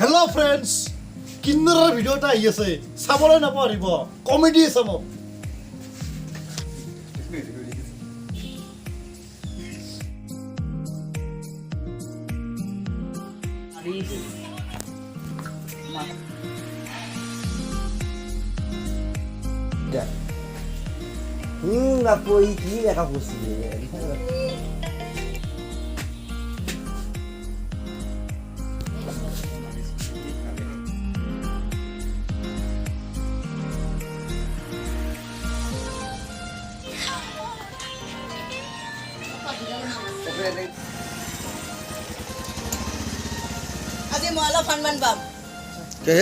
Hello' friends কিন্নৰৰ video' এটা আহি আছে চাবলৈ নাপাহৰিব কমেডি চাব Ngaku iki ya kamu sih. আজি মই অলপ সন্মান পাম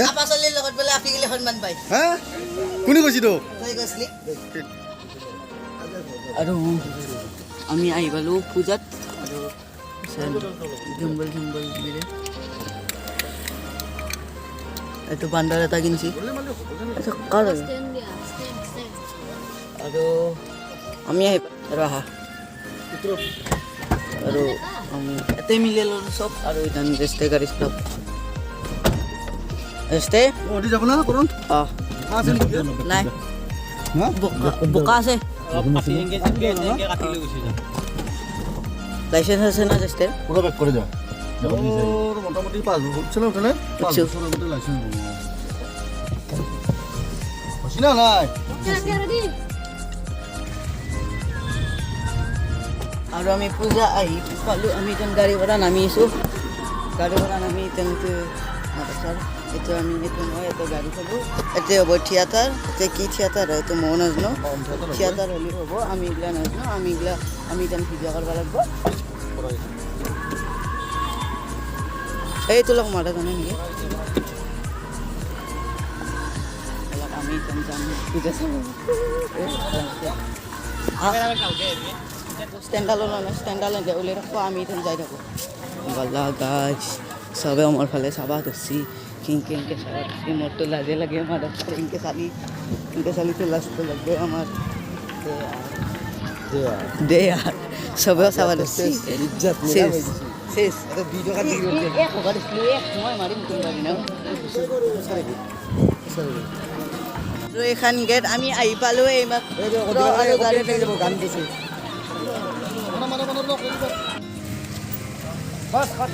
আপা চলিৰ লগত বোলে আপি গেলে সন্মান পাই হা কোনে কৈছি তো তই কৈছিলি আৰু আমি আহি পালোঁ পূজাত আৰু জংঘল মিলে এইটো বান্দাৰ এটা কিনিছি কাৰ আৰু আমি আহি আৰু আহা আৰু আমি ইয়াতে মিলি ল'লোঁ চব আৰু এতিয়া ৰেষ্টে গাড়ী ষ্টপ ৰেষ্টে অতি যাব না কৰণ অঁ নাই বোকা আছে লাইচেন্স আছে না ৰেষ্টে পুৰো ব্যাক কৰে যা ওৰ মোটামুটি 5 বছৰ ছিল ওখানে 5 বছৰ মধ্যে লাইসেন্স হলো হসিনা নাই আৰু আমি পূজা আহি পালোঁ আমি এতিয়া গাড়ী পৰা নামি আছোঁ গাড়ী পৰা নামি তেনেকৈ এতিয়া আমি এইটো নহয় এটা গাড়ী পালোঁ এতিয়া হ'ব থিয়েটাৰ এতিয়া কি থিয়েটাৰ হয় এইটো ময়ো নাজানো থিয়েটাৰ হ'লে হ'ব আমি এইগিলা নাজানো আমি এতিয়া ভিডিঅ' কৰিব লাগিব এইটো লগ মাৰা জানে নেকি আমি এতিয়া যাম পূজা চাব ষ্টেণ্ডালো উলিয়াই ৰাখোঁ আমি এতিয়া যাই থাকোঁ গলা গাছ চবে মোৰ ফালে চাবা ধৰছি কেনেকৈ চাবা ধৰছি মোৰতো লাজে লাগে আমাৰ এনেকৈ চালিতো লাজটো লাগে আমাৰ দে আৰু চবেও চাবা ধৰছি শেষ মই মাৰিম কোনোবা দিনা আৰু এইখন গেট আমি আহি পালোঁ এইমাত্ৰ আৰু গাড়ী গান দিছে বাস কাট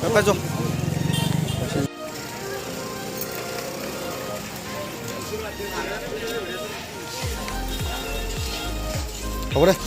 Apa itu? Apa deh?